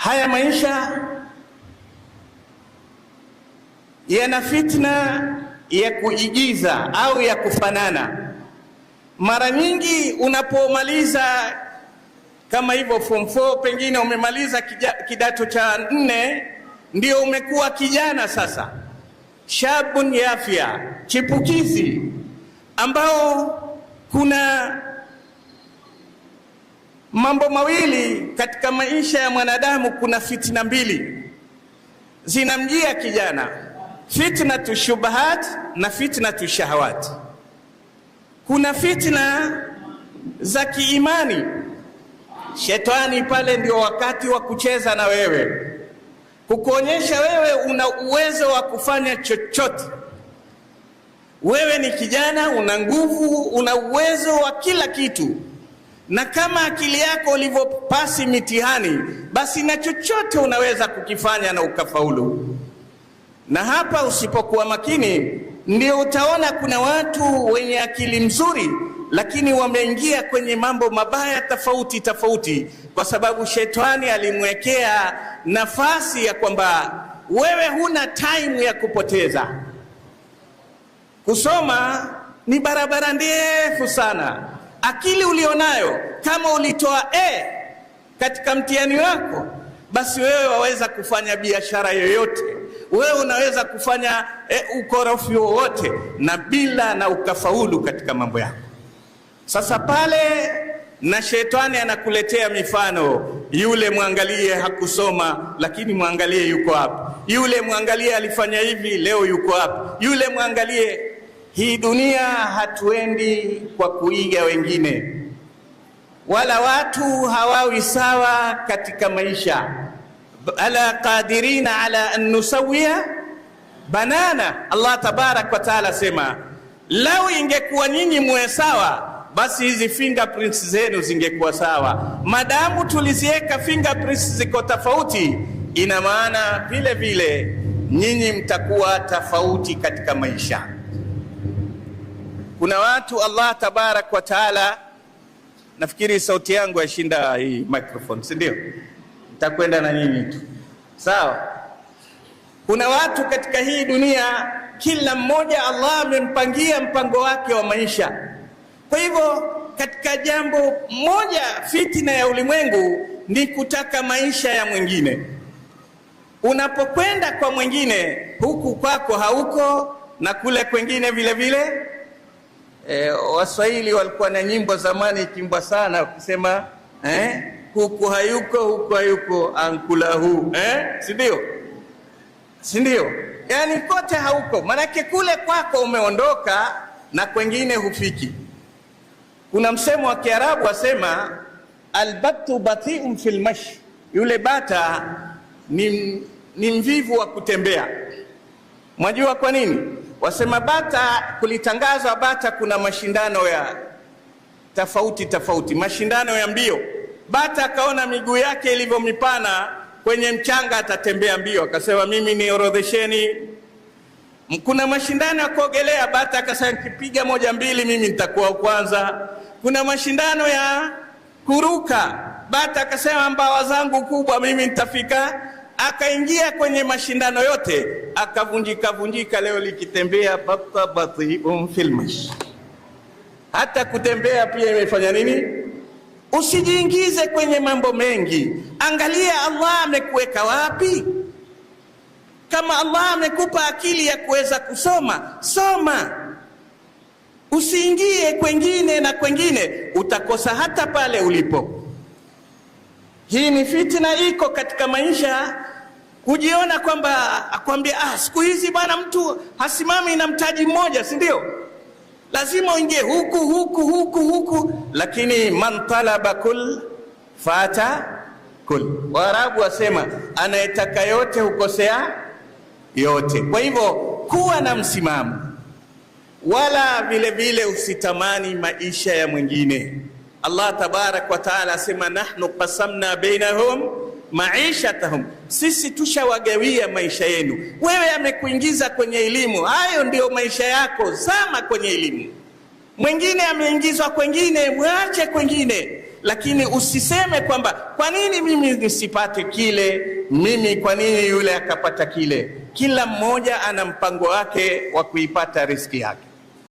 Haya maisha yana fitna ya kuigiza au ya kufanana. Mara nyingi unapomaliza kama hivyo form 4, pengine umemaliza kidato cha 4, ndio umekuwa kijana sasa, shabun yafia, chipukizi, ambao kuna mambo mawili katika maisha ya mwanadamu. Kuna fitna mbili zinamjia kijana, fitnatu shubahat na fitnatu shahawat. Kuna fitna za kiimani, shetani pale ndio wakati wa kucheza na wewe, kukuonyesha wewe una uwezo wa kufanya chochote. Wewe ni kijana, una nguvu, una uwezo wa kila kitu, na kama akili yako ulivyopasi mitihani, basi na chochote unaweza kukifanya na ukafaulu. Na hapa usipokuwa makini, ndio utaona kuna watu wenye akili mzuri, lakini wameingia kwenye mambo mabaya tofauti tofauti, kwa sababu shetani alimwekea nafasi ya kwamba wewe huna time ya kupoteza. Kusoma ni barabara ndefu sana. Akili ulionayo, kama ulitoa katika mtihani wako, basi wewe waweza kufanya biashara yoyote, wewe unaweza kufanya ukorofi wowote na ukafaulu katika mambo yako. Sasa pale na shetani anakuletea mifano, yule mwangalie hakusoma lakini mwangalie yuko hapa, yule mwangalie alifanya hivi leo yuko hapa, yule mwangalie. Hii dunia hatuendi kwa kuiga wengine, wala watu hawawi sawa katika maisha. Ala qadirina ala an nusawiya banana. Allah tabarak wa taala sema, lau ingekuwa nyinyi muwe sawa, basi hizi fingerprints zenu zingekuwa sawa. Madamu tuliziweka fingerprints ziko tofauti, ina maana vile vile nyinyi mtakuwa tofauti katika maisha. Kuna watu Allah tabarak wa taala, nafikiri sauti yangu yashinda hii microphone, si ndio? Nitakwenda na nyinyi tu, sawa? Kuna watu katika hii dunia, kila mmoja Allah amempangia mpango wake wa maisha. Kwa hivyo katika jambo moja, fitna ya ulimwengu ni kutaka maisha ya mwingine. Unapokwenda kwa mwingine, huku kwako hauko na kule kwingine vile vile. Waswahili walikuwa na nyimbo zamani ikimbwa sana kusema huku hayuko, huku hayuko ankulahu, si ndio? Yani kote hauko, manake kule kwako umeondoka na kwengine hufiki. Kuna msemo wa Kiarabu wasema, albatu bati'un fil mashi, yule bata ni mvivu wa kutembea. Mwajua kwa nini? Wasema bata, kulitangazwa bata kuna mashindano ya tofauti, mashindano ya mbio. Bata akaona miguu yake ilivyo mipana kwenye mchanga, atatembea mbio, akasema mimi niorodhesheni. Kuna mashindano ya kuogelea, bata akasema nikipiga 1 2 mimi nitakuwa kwanza. Kuna mashindano ya kuruka, bata akasema mbawa zangu kubwa mimi nitafika. Akaingia kwenye mashindano yote, akavunjika. Leo likitembea bata bati'un fil mashi, hata kutembea pia imefanya nini? Usijiingize kwenye mambo mengi, angalia Allah amekuweka wapi. Kama Allah amekupa akili ya kuweza kusoma, soma. Usiingie kwengine na kwengine, utakosa hata pale ulipo. Hii ni fitna iko katika maisha, kujiona kwamba akwambia siku hizi bwana mtu hasimami na mtaji mmoja, si ndio? Lazima uingie huku, lakini man talaba kul fata kul. Waarabu wasema anayetaka yote hukosea yote. Kwa hivyo kuwa na msimamo, wala vile vile usitamani maisha ya mwingine. Allah tabarak wa taala asema, nahnu qasamna bainahum maishatahum, sisi tushawagawia maisha yenu. Wewe amekuingiza kwenye elimu, hayo ndio maisha yako, zama kwenye elimu. Mwingine ameingizwa kwengine, mwache kwengine, lakini usiseme kwamba kwa nini mimi nisipate kile, mimi kwa nini yule akapata kile. Kila mmoja ana mpango wake wa kuipata riziki yake.